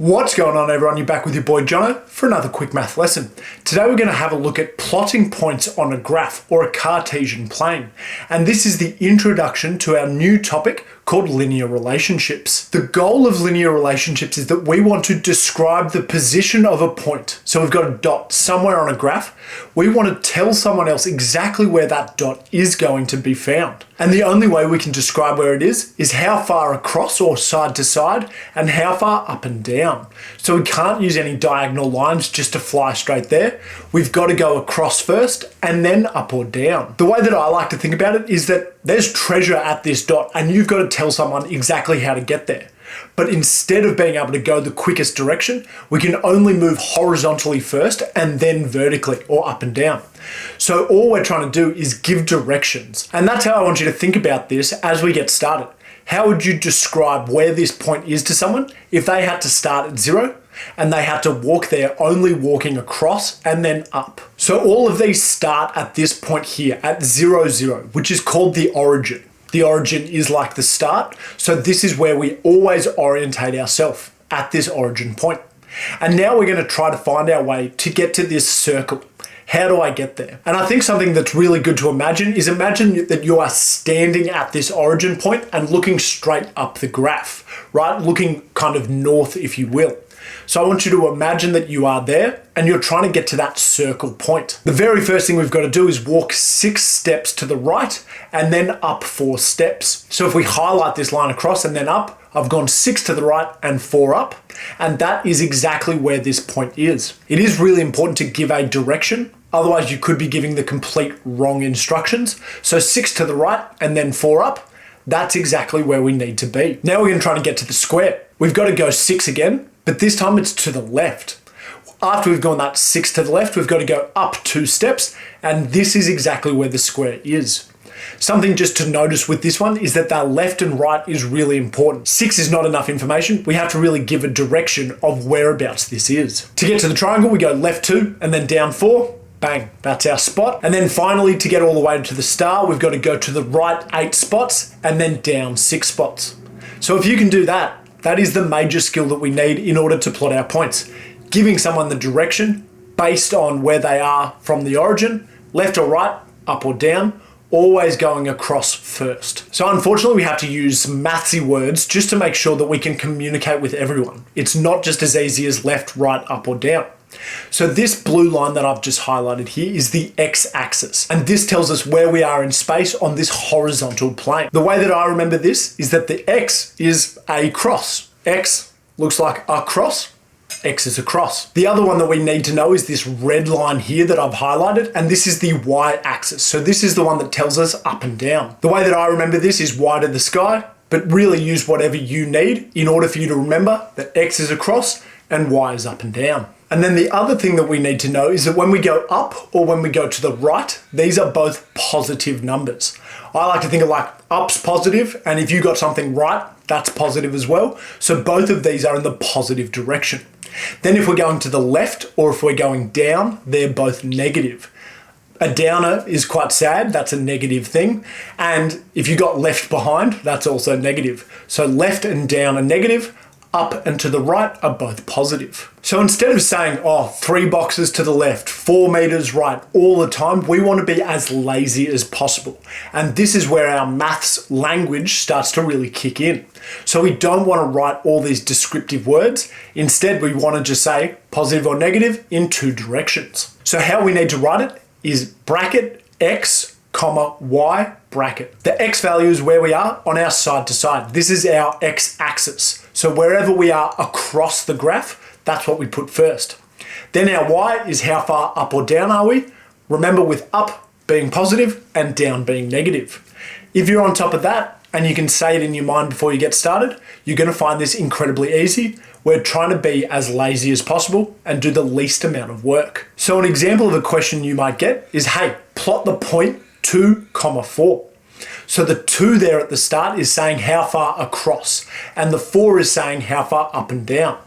What's going on, everyone? You're back with your boy Jono for another quick math lesson. Today we're going to have a look at plotting points on a graph or a Cartesian plane. And this is the introduction to our new topic called linear relationships. The goal of linear relationships is that we want to describe the position of a point. So we've got a dot somewhere on a graph. We want to tell someone else exactly where that dot is going to be found. And the only way we can describe where it is how far across or side to side and how far up and down. So we can't use any diagonal lines just to fly straight there. We've got to go across first and then up or down. The way that I like to think about it is that there's treasure at this dot and you've got to tell someone exactly how to get there. But instead of being able to go the quickest direction, we can only move horizontally first and then vertically or up and down. So all we're trying to do is give directions. And that's how I want you to think about this as we get started. How would you describe where this point is to someone if they had to start at 0 and they had to walk there only walking across and then up? So all of these start at this point here at 0, 0, which is called the origin. The origin is like the start. So this is where we always orientate ourselves, at this origin point. And now we're going to try to find our way to get to this circle. How do I get there? And I think something that's really good to imagine is imagine that you are standing at this origin point and looking straight up the graph, right? Looking kind of north, if you will. So I want you to imagine that you are there and you're trying to get to that circle point. The very first thing we've got to do is walk 6 steps to the right and then up 4 steps. So if we highlight this line across and then up, I've gone 6 to the right and 4 up. And that is exactly where this point is. It is really important to give a direction. Otherwise you could be giving the complete wrong instructions. So 6 to the right and then 4 up. That's exactly where we need to be. Now we're going to try to get to the square. We've got to go 6 again. But this time it's to the left. After we've gone that 6 to the left, we've got to go up 2 steps, and this is exactly where the square is. Something just to notice with this one is that the left and right is really important. 6 is not enough information. We have to really give a direction of whereabouts this is. To get to the triangle, we go left 2 and then down 4. Bang, that's our spot. And then finally, to get all the way to the star, we've got to go to the right 8 spots and then down 6 spots. So if you can do that, that is the major skill that we need in order to plot our points. Giving someone the direction based on where they are from the origin, left or right, up or down, always going across first. So unfortunately, we have to use some mathsy words just to make sure that we can communicate with everyone. It's not just as easy as left, right, up or down. So this blue line that I've just highlighted here is the x-axis, and this tells us where we are in space on this horizontal plane. The way that I remember this is that the x is a cross. X looks like a cross, x is a cross. The other one that we need to know is this red line here that I've highlighted, and this is the y-axis. So this is the one that tells us up and down. The way that I remember this is y to the sky, but really use whatever you need in order for you to remember that x is a cross and y is up and down. And then the other thing that we need to know is that when we go up or when we go to the right, these are both positive numbers. I like to think of like up's positive, and if you got something right, that's positive as well. So both of these are in the positive direction. Then if we're going to the left or if we're going down, they're both negative. A downer is quite sad, that's a negative thing. And if you got left behind, that's also negative. So left and down are negative, up and to the right are both positive. So instead of saying, 3 boxes to the left, 4 meters right all the time, we want to be as lazy as possible. And this is where our maths language starts to really kick in. So we don't want to write all these descriptive words. Instead, we want to just say positive or negative in 2 directions. So how we need to write it is bracket x, comma, y, bracket. The x value is where we are on our side to side. This is our x-axis. So wherever we are across the graph, that's what we put first. Then our y is how far up or down are we? Remember, with up being positive and down being negative. If you're on top of that and you can say it in your mind before you get started, you're going to find this incredibly easy. We're trying to be as lazy as possible and do the least amount of work. So an example of a question you might get is, hey, plot the point 2, 4. So the 2 there at the start is saying how far across, and the 4 is saying how far up and down.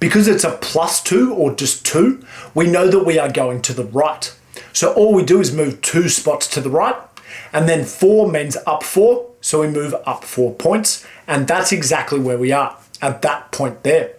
Because it's a +2 or just 2, we know that we are going to the right. So all we do is move 2 spots to the right, and then 4 means up 4, so we move up 4 points, and that's exactly where we are at that point there.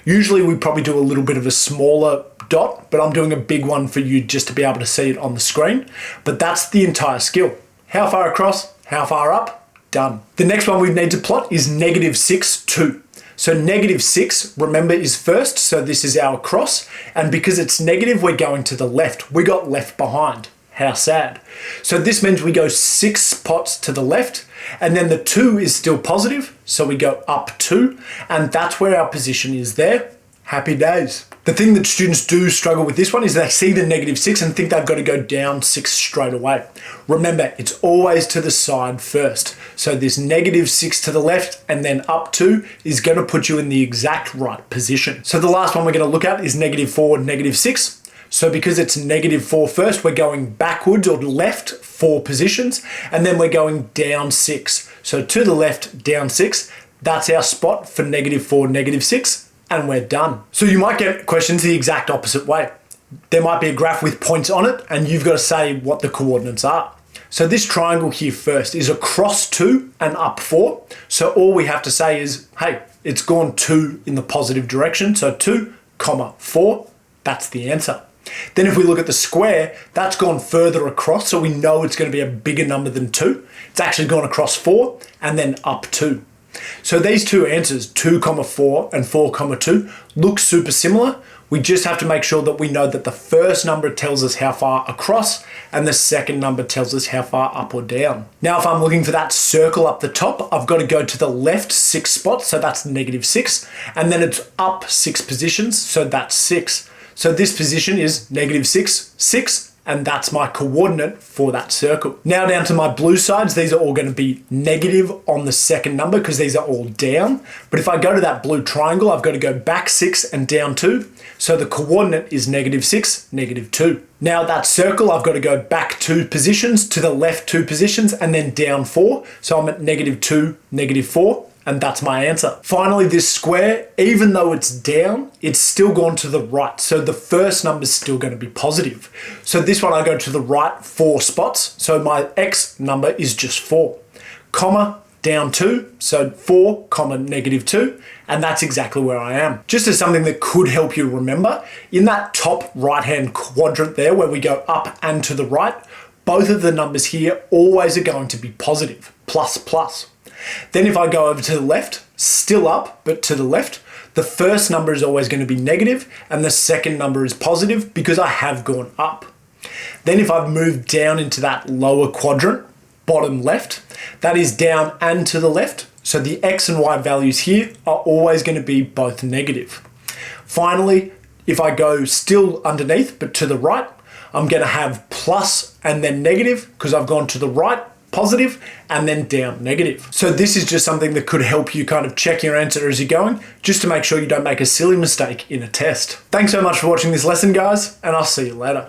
Usually we probably do a little bit of a smaller dot, but I'm doing a big one for you just to be able to see it on the screen. But that's the entire skill. How far across, how far up, done. The next one we need to plot is -6, 2. So -6, remember, is first, so this is our cross, and because it's negative, we're going to the left. We got left behind. How sad. So this means we go 6 spots to the left, and then the 2 is still positive, so we go up 2, and that's where our position is there. Happy days. The thing that students do struggle with this one is they see the -6 and think they've got to go down 6 straight away. Remember, it's always to the side first. So this -6 to the left and then up 2 is going to put you in the exact right position. So the last one we're going to look at is -4, -6. So because it's -4 first, we're going backwards or left 4 positions, and then we're going down 6. So to the left, down 6. That's our spot for -4, -6. And we're done. So you might get questions the exact opposite way. There might be a graph with points on it and you've got to say what the coordinates are. So this triangle here first is across 2 and up 4. So all we have to say is, hey, it's gone 2 in the positive direction. So 2, 4, that's the answer. Then if we look at the square, that's gone further across. So we know it's going to be a bigger number than 2. It's actually gone across 4 and then up 2. So these two answers, 2, 4 and 4, 2, look super similar. We just have to make sure that we know that the first number tells us how far across and the second number tells us how far up or down. Now, if I'm looking for that circle up the top, I've got to go to the left 6 spots, so that's -6, and then it's up 6 positions, so that's 6. So this position is -6, 6, and that's my coordinate for that circle. Now down to my blue sides, these are all going to be negative on the second number because these are all down. But if I go to that blue triangle, I've got to go back 6 and down 2. So the coordinate is -6, -2. Now that circle, I've got to go back 2 positions, to the left 2 positions, and then down 4. So I'm at -2, -4. And that's my answer. Finally, this square, even though it's down, it's still gone to the right. So the first number is still going to be positive. So this one, I go to the right 4 spots. So my X number is just 4, comma, down 2. So 4, -2. And that's exactly where I am. Just as something that could help you remember, in that top right-hand quadrant there where we go up and to the right, both of the numbers here always are going to be positive, plus, plus. Then if I go over to the left, still up, but to the left, the first number is always going to be negative and the second number is positive because I have gone up. Then if I've moved down into that lower quadrant, bottom left, that is down and to the left. So the X and Y values here are always going to be both negative. Finally, if I go still underneath, but to the right, I'm going to have plus and then negative because I've gone to the right, positive, and then down negative. So this is just something that could help you kind of check your answer as you're going, just to make sure you don't make a silly mistake in a test. Thanks so much for watching this lesson, guys, and I'll see you later.